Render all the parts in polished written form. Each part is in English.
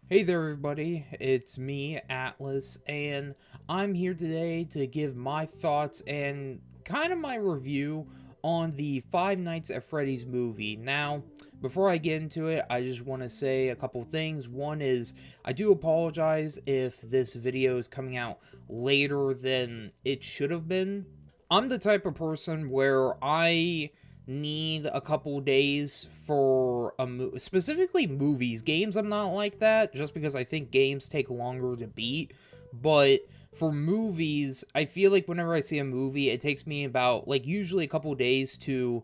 Hey there, everybody. It's me, Atlas, and I'm here today to give my thoughts and kind of my review on the Five Nights at Freddy's movie. Now, before I get into it, I just want to say a couple things. One is, I do apologize if this video is coming out later than it should have been. I'm the type of person where I need a couple days for specifically movies. Games, I'm not like that, just because I think games take longer to beat. But for movies, I feel like whenever I see a movie, it takes me about like usually a couple days to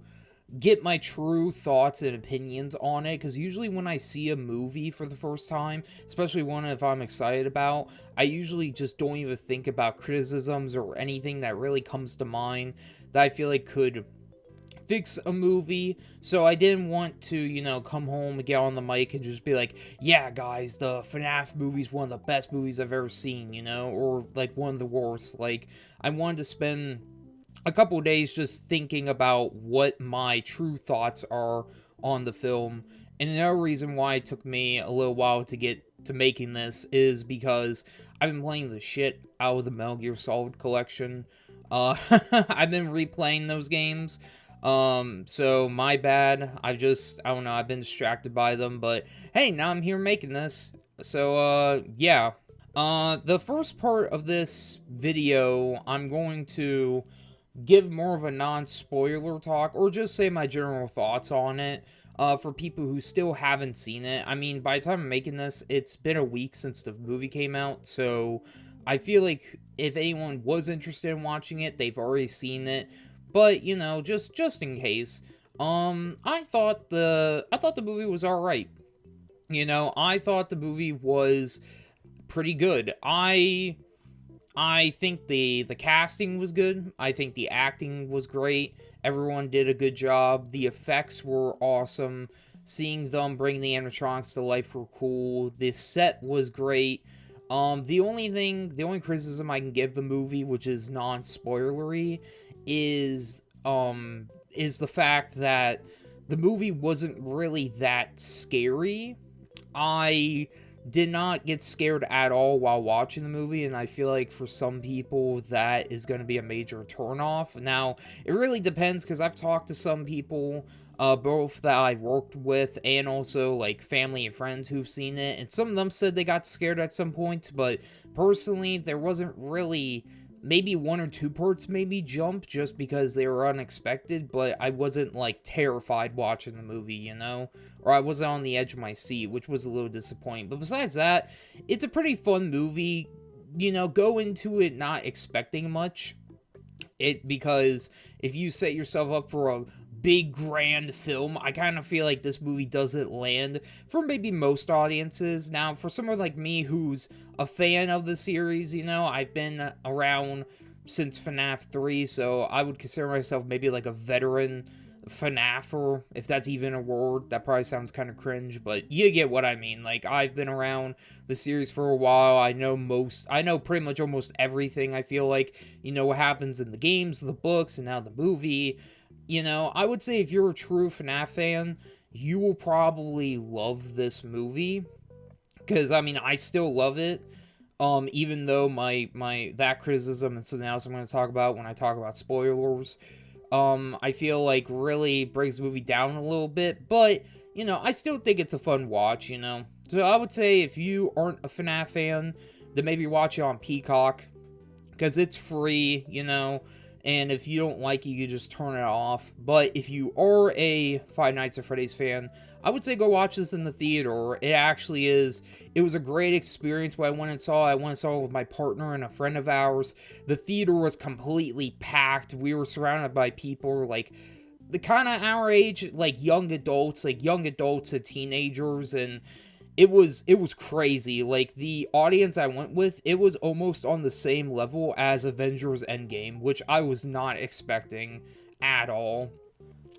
get my true thoughts and opinions on it, because usually when I see a movie for the first time, especially one if I'm excited about, I usually just don't even think about criticisms or anything that really comes to mind that I feel like could fix a movie. So I didn't want to, come home and get on the mic and just be like, yeah, guys, the Fnaf movie is one of the best movies I've ever seen, or like one of the worst. Like, I wanted to spend a couple days just thinking about what my true thoughts are on the film. And another reason why it took me a little while to get to making this is because I've been playing the shit out of the Metal Gear Solid collection. I've been replaying those games. So my bad. I don't know, I've been distracted by them, but hey, now I'm here making this. So, yeah. The first part of this video, I'm going to give more of a non-spoiler talk, or just say my general thoughts on it, for people who still haven't seen it. I mean, by the time I'm making this, it's been a week since the movie came out, so I feel like if anyone was interested in watching it, they've already seen it. But, just in case, I thought the movie was alright. I thought the movie was pretty good. I think the casting was good. I think the acting was great. Everyone did a good job. The effects were awesome. Seeing them bring the animatronics to life were cool. The set was great. The only criticism I can give the movie, which is non-spoilery, is the fact that the movie wasn't really that scary. I did not get scared at all while watching the movie, and I feel like for some people that is going to be a major turnoff. Now, it really depends, because I've talked to some people, both that I've worked with and also like family and friends who've seen it, and some of them said they got scared at some point, but personally, there wasn't really. Maybe one or two parts made me jump just because they were unexpected, but I wasn't like terrified watching the movie, or I wasn't on the edge of my seat, which was a little disappointing. But besides that, it's a pretty fun movie. Go into it not expecting much. Because if you set yourself up for a big grand film, I kind of feel like this movie doesn't land for maybe most audiences. Now, for someone like me who's a fan of the series, I've been around since FNAF 3, so I would consider myself maybe like a veteran FNAFer, if that's even a word. That probably sounds kind of cringe, but you get what I mean. Like, I've been around the series for a while. I know pretty much almost everything. I feel like, what happens in the games, the books, and now the movie. I would say if you're a true FNAF fan, you will probably love this movie. Because, I mean, I still love it. Even though my that criticism and something else I'm going to talk about when I talk about spoilers, I feel like really brings the movie down a little bit, but, I still think it's a fun watch, So I would say if you aren't a FNAF fan, then maybe watch it on Peacock, because it's free, and if you don't like it, you can just turn it off. But if you are a Five Nights at Freddy's fan, I would say go watch this in the theater. It actually is. It was a great experience when I went and saw it. I went and saw it with my partner and a friend of ours. The theater was completely packed. We were surrounded by people like the kind of our age, like young adults and teenagers, and it was crazy. Like, the audience I went with, it was almost on the same level as Avengers Endgame, which I was not expecting at all.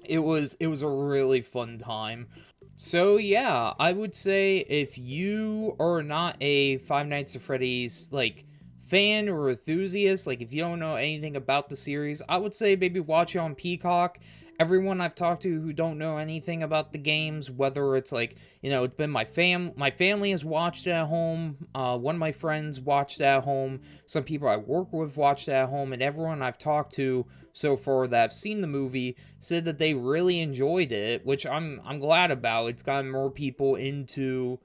It was a really fun time. So yeah, I would say if you are not a Five Nights at Freddy's like fan or enthusiast, like if you don't know anything about the series, I would say maybe watch it on Peacock everyone I've talked to who don't know anything about the games, whether it's like, it's been my family has watched it at home, one of my friends watched it at home, some people I work with watched it at home, and everyone I've talked to so far that have seen the movie said that they really enjoyed it, which I'm glad about. It's gotten more people into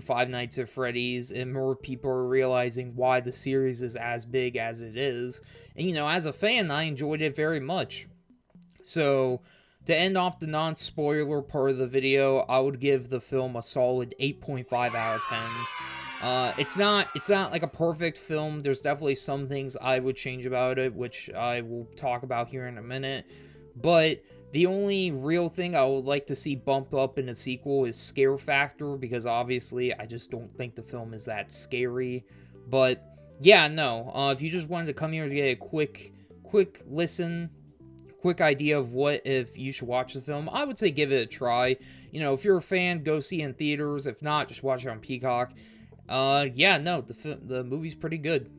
Five Nights at Freddy's, and more people are realizing why the series is as big as it is. And as a fan, I enjoyed it very much. So, to end off the non-spoiler part of the video, I would give the film a solid 8.5 out of 10. It's not like a perfect film. There's definitely some things I would change about it, which I will talk about here in a minute. But the only real thing I would like to see bump up in a sequel is scare factor, because obviously I just don't think the film is that scary. But yeah, no. If you just wanted to come here to get a quick listen, quick idea of what if you should watch the film, I would say give it a try. If you're a fan, go see it in theaters. If not, just watch it on Peacock. Yeah, no, the movie's pretty good.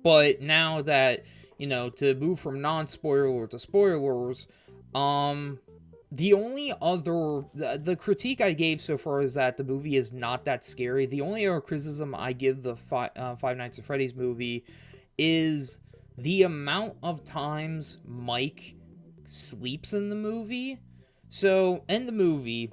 But now that, to move from non-spoiler to spoilers, the only other, the critique I gave so far is that the movie is not that scary. The only other criticism I give the Five Nights at Freddy's movie is the amount of times Mike sleeps in the movie. So, in the movie,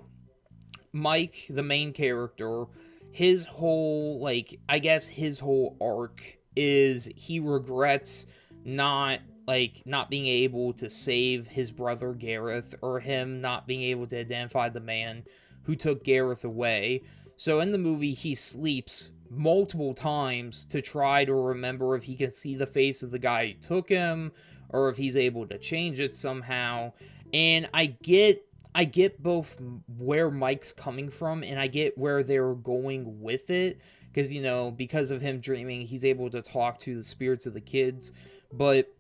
Mike, the main character, his whole, I guess his whole arc is he regrets not being able to save his brother Gareth, or him not being able to identify the man who took Gareth away. So in the movie, he sleeps multiple times to try to remember if he can see the face of the guy who took him, or if he's able to change it somehow. And I get both where Mike's coming from, and I get where they're going with it, because, because of him dreaming, he's able to talk to the spirits of the kids. But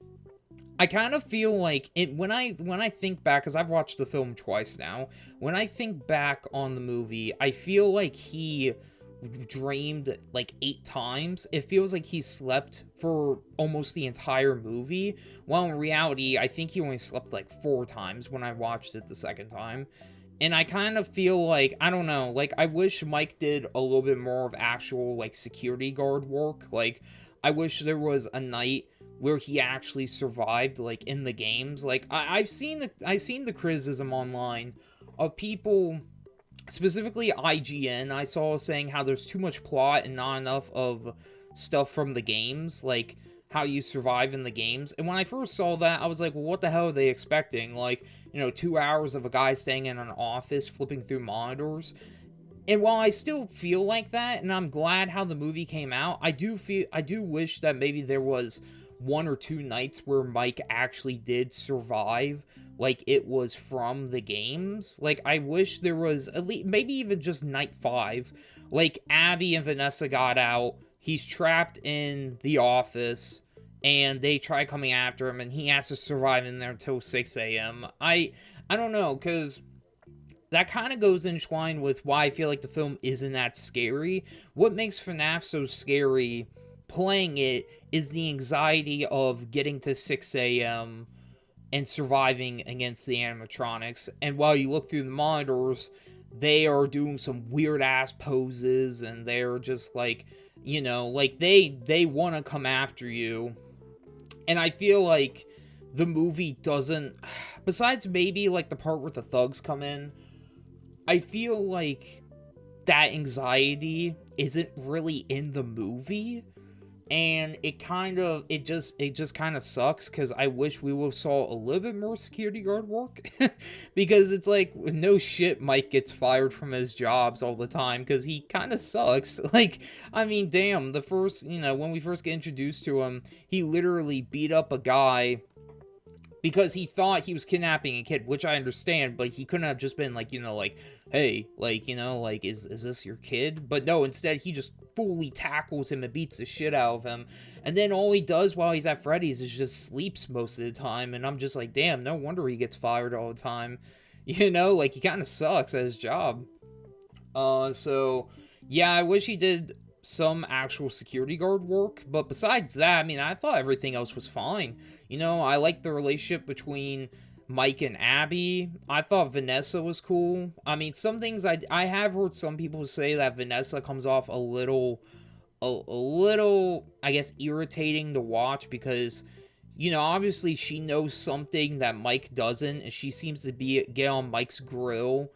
I kind of feel like when I think back, because I've watched the film twice now, when I think back on the movie, I feel like he dreamed 8 times. It feels like he slept for almost the entire movie, while in reality, I think he only slept 4 times when I watched it the second time. And I kind of feel like, I don't know, I wish Mike did a little bit more of actual, security guard work. I wish there was a night where he actually survived, in the games. I've seen the criticism online of people, specifically IGN, I saw saying how there's too much plot and not enough of stuff from the games, how you survive in the games. And when I first saw that, I was like, well, what the hell are they expecting? 2 hours of a guy staying in an office flipping through monitors. And while I still feel like that, and I'm glad how the movie came out, I do wish that maybe there was 1 or 2 nights where Mike actually did survive, it was from the games. I wish there was at least, maybe even just night 5, Abby and Vanessa got out, he's trapped in the office, and they try coming after him, and he has to survive in there until 6 a.m. I don't know, because that kind of goes in line with why I feel like the film isn't that scary. What makes FNAF so scary playing it is the anxiety of getting to 6 a.m. and surviving against the animatronics. And while you look through the monitors, they are doing some weird-ass poses, and they're just they want to come after you. And I feel like the movie doesn't, besides maybe the part where the thugs come in, I feel like that anxiety isn't really in the movie. And it just kind of sucks, because I wish we would have saw a little bit more security guard work. Because it's no shit Mike gets fired from his jobs all the time, because he kind of sucks. I mean, damn, the first, when we first get introduced to him, he literally beat up a guy because he thought he was kidnapping a kid, which I understand, but he couldn't have just been hey, is this your kid? But no, instead he just fully tackles him and beats the shit out of him. And then all he does while he's at Freddy's is just sleeps most of the time. And I'm just damn, no wonder he gets fired all the time. He kind of sucks at his job. So, yeah, I wish he did some actual security guard work. But besides that, I mean, I thought everything else was fine. I like the relationship between Mike and Abby. I thought Vanessa was cool. I mean, some things I have heard some people say that Vanessa comes off a little, I guess, irritating to watch because, obviously she knows something that Mike doesn't, and she seems to get on Mike's grill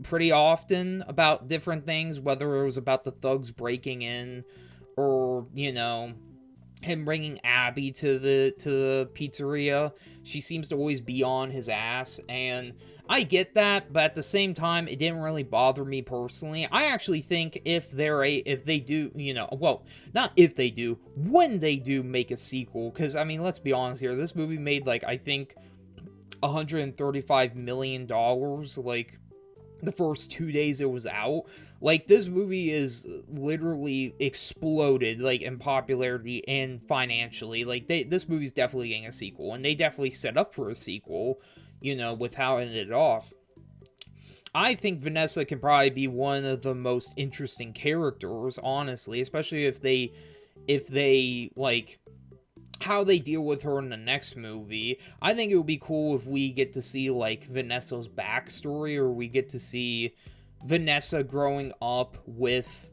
pretty often about different things, whether it was about the thugs breaking in or, him bringing Abby to the pizzeria. She seems to always be on his ass, and I get that, but at the same time, it didn't really bother me personally. I actually think if they do, not if they do, when they do make a sequel, because, I mean, let's be honest here, this movie made, like, I think, $135 million, like, the first 2 days it was out. Like, this movie is literally exploded, like, in popularity and financially. Like, this movie's definitely getting a sequel, and they definitely set up for a sequel, with how it ended off. I think Vanessa can probably be one of the most interesting characters, honestly, especially if they, like, how they deal with her in the next movie. I think it would be cool if we get to see, like, Vanessa's backstory, or we get to see Vanessa growing up with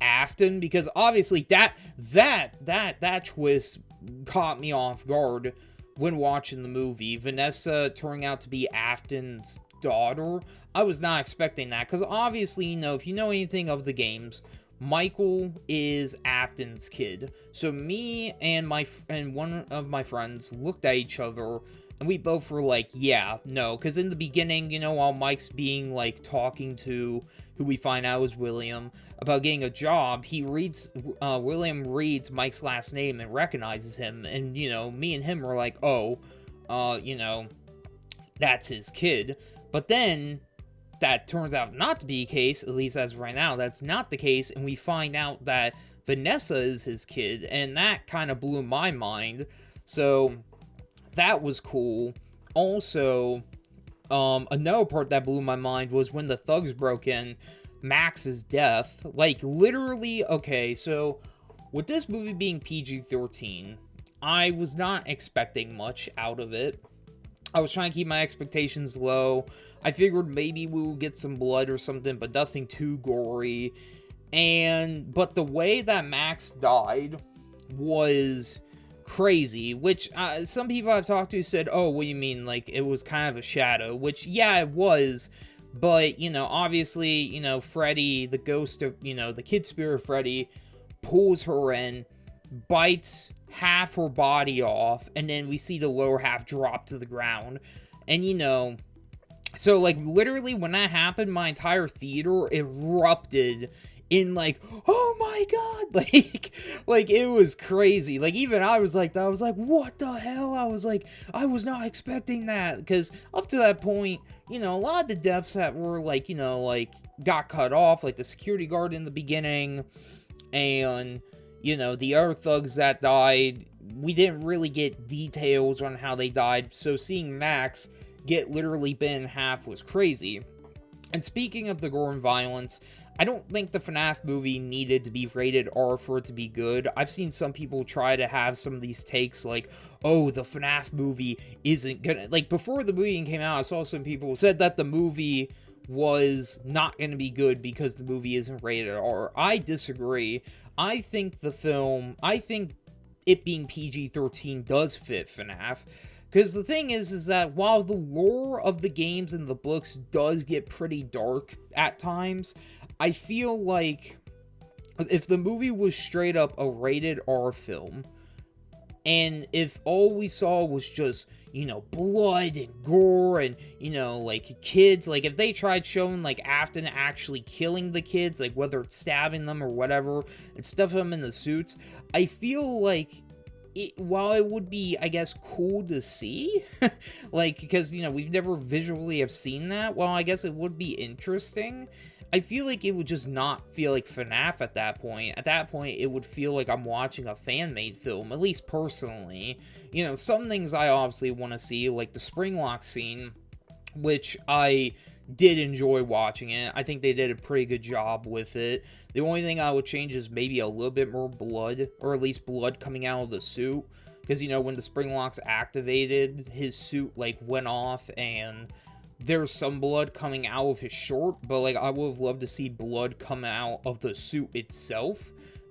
Afton, because obviously that twist caught me off guard when watching the movie. Vanessa turning out to be Afton's daughter. I was not expecting that, because obviously, if you know anything of the games, Michael is Afton's kid. So me and one of my friends looked at each other, and we both were like, yeah, no. Because in the beginning, while Mike's being, like, talking to who we find out is William about getting a job, William reads Mike's last name and recognizes him. And, me and him were like, oh, that's his kid. But then that turns out not to be the case, at least as of right now, that's not the case, and we find out that Vanessa is his kid, and that kind of blew my mind. So that was cool. Also, another part that blew my mind was when the thugs broke in Max's death. Like, literally, okay, so with this movie being PG-13, I was not expecting much out of it. I was trying to keep my expectations low. I figured maybe we will get some blood or something, but nothing too gory. But the way that Max died was crazy, which some people I've talked to said, oh, what do you mean, like, it was kind of a shadow, which, yeah, it was, but, obviously, Freddy, the ghost of, the kid spirit Freddy, pulls her in, bites half her body off, and then we see the lower half drop to the ground, and, so, like, literally, when that happened, my entire theater erupted in, like, oh my god, like, it was crazy. Like, even I was like, what the hell? I was not expecting that, because up to that point, a lot of the deaths that were, like, got cut off, like the security guard in the beginning, and, the other thugs that died, we didn't really get details on how they died, so seeing Max get literally bent in half was crazy. And speaking of the gore and violence, I don't think the Fnaf movie needed to be rated R for it to be good. I've seen some people try to have some of these takes like, oh, the Fnaf movie isn't gonna... Like, before the movie came out, I saw some people said that the movie was not gonna be good because the movie isn't rated R. I disagree. I think it being PG-13 does fit Fnaf. Because the thing is that while the lore of the games and the books does get pretty dark at times, I feel like if the movie was straight up a rated R film, and if all we saw was just, blood and gore and, like, kids, like, if they tried showing, like, Afton actually killing the kids, like, whether it's stabbing them or whatever, and stuffing them in the suits, I feel like while it would be, I guess, cool to see, like, because, we've never visually have seen that, well, I guess it would be interesting, I feel like it would just not feel like FNAF at that point. At that point, it would feel like I'm watching a fan-made film, at least personally. Some things I obviously want to see, like the Springlock scene, which I did enjoy watching it. I think they did a pretty good job with it. The only thing I would change is maybe a little bit more blood, or at least blood coming out of the suit. because, when the spring locks activated, his suit, went off, and there's some blood coming out of his short, but, I would have loved to see blood come out of the suit itself.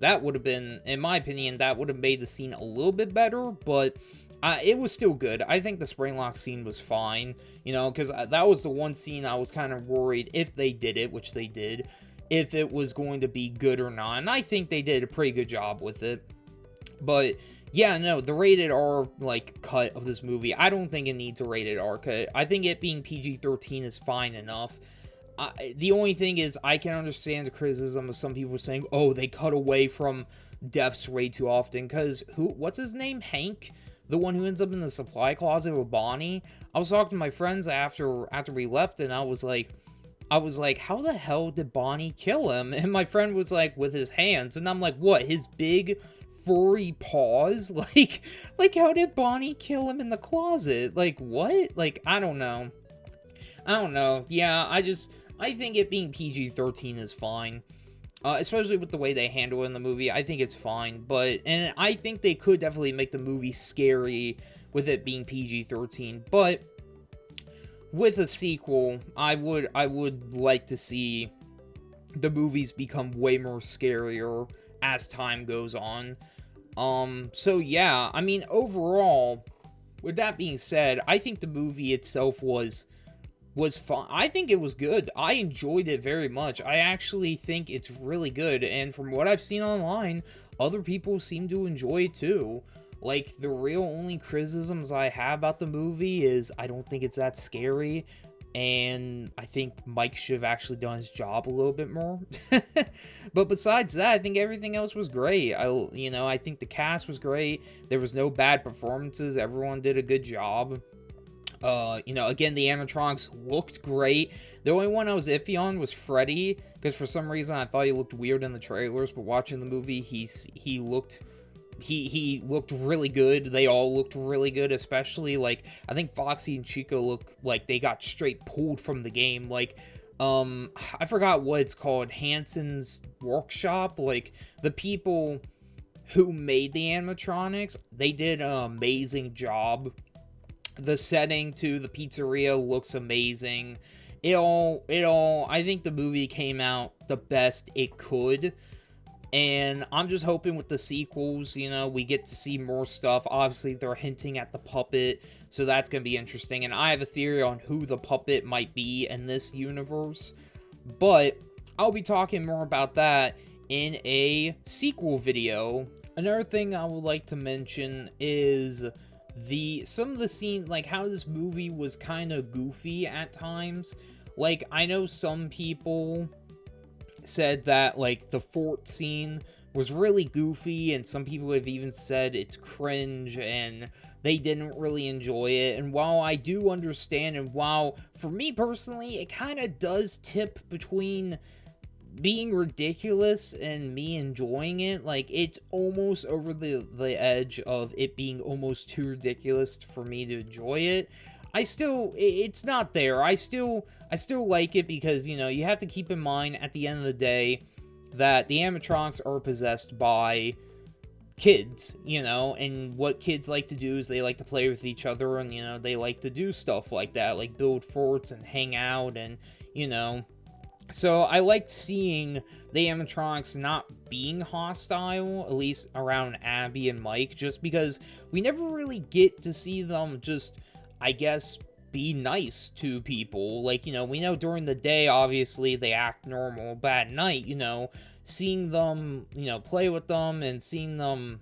That would have been, in my opinion, that would have made the scene a little bit better, but it was still good. I think the spring lock scene was fine, because that was the one scene I was kind of worried if they did it, which they did, if it was going to be good or not, and I think they did a pretty good job with it. But yeah, no, the rated R, cut of this movie, I don't think it needs a rated R cut. I think it being PG-13 is fine enough. The only thing is, I can understand the criticism of some people saying, oh, they cut away from deaths way too often, because what's his name? Hank? The one who ends up in the supply closet with Bonnie? I was talking to my friends after we left, and I was like, how the hell did Bonnie kill him? And my friend was like, with his hands. And I'm like, what? His big furry paws? Like how did Bonnie kill him in the closet? What? I don't know. Yeah, I think it being PG-13 is fine. Especially with the way they handle it in the movie, I think it's fine. And I think they could definitely make the movie scary with it being PG-13. But with a sequel, I would like to see the movies become way more scarier as time goes on. So yeah, I mean, overall, with that being said, I think the movie itself was fun. I think it was good. I enjoyed it very much. I actually think it's really good, and from what I've seen online, other people seem to enjoy it too. The real only criticisms I have about the movie is I don't think it's that scary, and I think Mike should have actually done his job a little bit more. But besides that, I think everything else was great. I think the cast was great. There was no bad performances. Everyone did a good job. Again, the animatronics looked great. The only one I was iffy on was Freddy, because for some reason I thought he looked weird in the trailers, but watching the movie, he looked really good. They all looked really good, especially, I think Foxy and Chico look like they got straight pulled from the game. I forgot what it's called, Hanson's Workshop, the people who made the animatronics, they did an amazing job. The setting to the pizzeria looks amazing. I think the movie came out the best it could. And I'm just hoping with the sequels, we get to see more stuff. Obviously, they're hinting at the puppet, so that's going to be interesting. And I have a theory on who the puppet might be in this universe. But I'll be talking more about that in a sequel video. Another thing I would like to mention is some of the scene, how this movie was kind of goofy at times. I know some people said that, the fort scene was really goofy, and some people have even said it's cringe, and they didn't really enjoy it. And while I do understand, and while, for me personally, it kind of does tip between being ridiculous and me enjoying it, it's almost over the edge of it being almost too ridiculous for me to enjoy it. It's not there. I still like it because, you have to keep in mind at the end of the day that the animatronics are possessed by kids, and what kids like to do is they like to play with each other, and, they like to do stuff like that, build forts and hang out, and, so I liked seeing the animatronics not being hostile, at least around Abby and Mike, just because we never really get to see them just, I guess, be nice to people. We know during the day, obviously, they act normal, but at night, seeing them, play with them and seeing them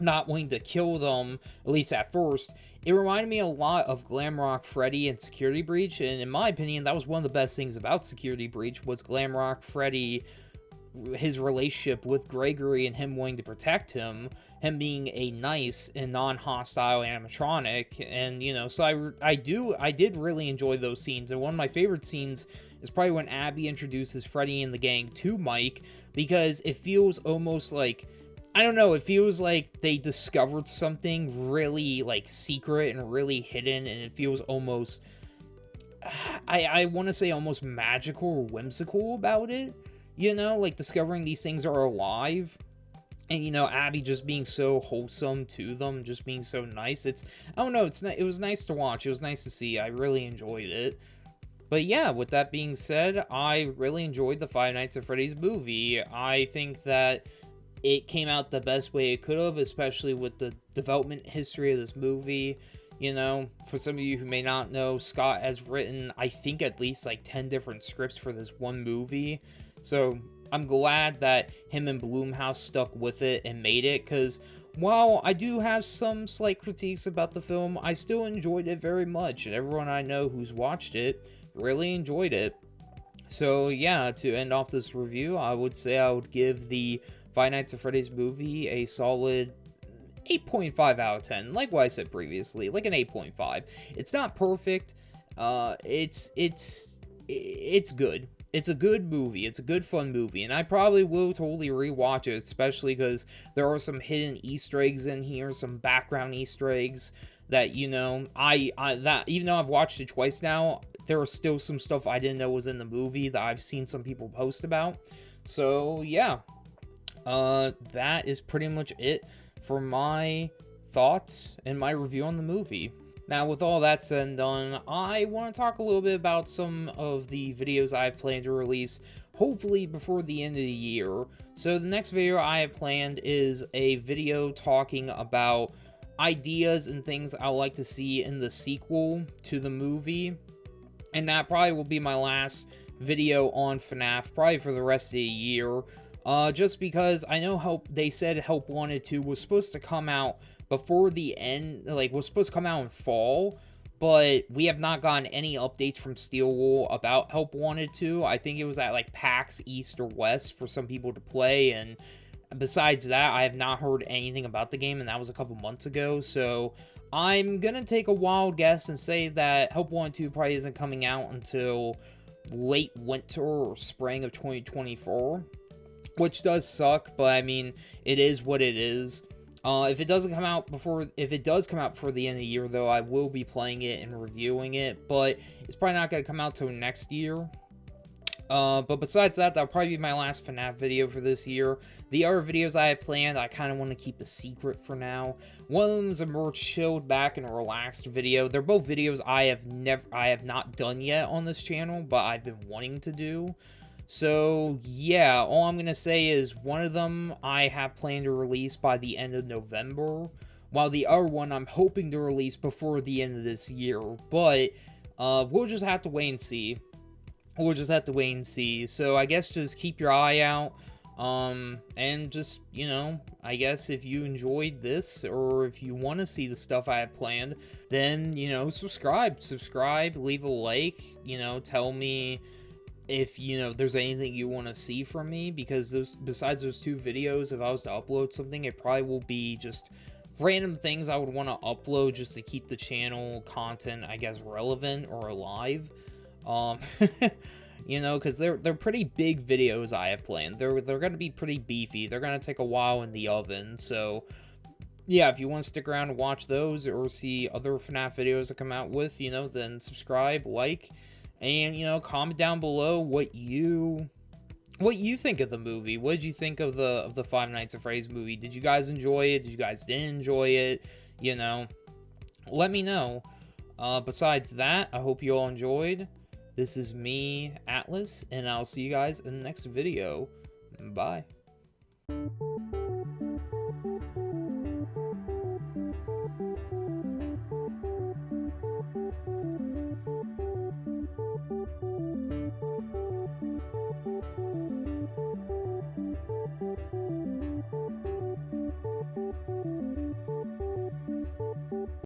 not wanting to kill them, at least at first, it reminded me a lot of Glamrock Freddy and Security Breach, and in my opinion, that was one of the best things about Security Breach, was Glamrock Freddy, his relationship with Gregory and him wanting to protect him being a nice and non-hostile animatronic, and, so I did really enjoy those scenes, and one of my favorite scenes is probably when Abby introduces Freddy and the gang to Mike, because it feels almost like, I don't know, it feels like they discovered something really, secret and really hidden, and it feels almost, I want to say almost magical or whimsical about it, discovering these things are alive. And, you know, Abby just being so wholesome to them, just being so nice. I don't know, it was nice to watch. It was nice to see. I really enjoyed it. But yeah, with that being said, I really enjoyed the Five Nights at Freddy's movie. I think that it came out the best way it could have, especially with the development history of this movie. You know, for some of you who may not know, Scott has written, I think, at least like 10 different scripts for this one movie. So I'm glad that him and Blumhouse stuck with it and made it, because while I do have some slight critiques about the film, I still enjoyed it very much, and everyone I know who's watched it really enjoyed it. So yeah, to end off this review, I would say I would give the Five Nights at Freddy's movie a solid 8.5 out of 10, like what I said previously, like an 8.5. It's not perfect. It's good. It's a good movie. It's a good fun movie, and I probably will totally rewatch it, especially because there are some hidden Easter eggs in here, some background Easter eggs that, you know, that even though I've watched it twice now, there are still some stuff I didn't know was in the movie that I've seen some people post about. So yeah, that is pretty much it for my thoughts and my review on the movie. Now, with all that said and done, I want to talk a little bit about some of the videos I've planned to release, hopefully before the end of the year. So the next video I have planned is a video talking about ideas and things I would like to see in the sequel to the movie. And that probably will be my last video on Fnaf, probably for the rest of the year. Just because I know they said Help Wanted 2 was supposed to come out before the end, like, was supposed to come out in fall, but we have not gotten any updates from Steelwool about Help Wanted 2. I think it was at, like, PAX East or West for some people to play, and besides that, I have not heard anything about the game, and that was a couple months ago, so I'm gonna take a wild guess and say that Help Wanted 2 probably isn't coming out until late winter or spring of 2024, which does suck, but I mean, it is what it is. If it does come out before the end of the year, though, I will be playing it and reviewing it, but it's probably not going to come out till next year. But besides that, that'll probably be my last FNAF video for this year. The other videos I have planned, I kind of want to keep a secret for now. One of them is a more chilled back and relaxed video. They're both videos I have not done yet on this channel, but I've been wanting to do. So, yeah, all I'm going to say is one of them I have planned to release by the end of November, while the other one I'm hoping to release before the end of this year, but we'll just have to wait and see. So I guess just keep your eye out, and just, you know, I guess if you enjoyed this, or if you want to see the stuff I have planned, then, you know, subscribe, leave a like, you know, tell me if, you know, there's anything you want to see from me, because besides those two videos, if I was to upload something, it probably will be just random things I would want to upload just to keep the channel content, I guess, relevant or alive. You know, because they're pretty big videos I have planned. They're going to be pretty beefy. They're going to take a while in the oven, so yeah, if you want to stick around and watch those or see other FNAF videos that come out with, you know, then subscribe, like, and, you know, comment down below what you think of the movie. What did you think of the Five Nights at Freddy's movie? Did you guys enjoy it? Did you guys didn't enjoy it? You know, let me know. Besides that, I hope you all enjoyed. This is me, Atlas, and I'll see you guys in the next video. Bye.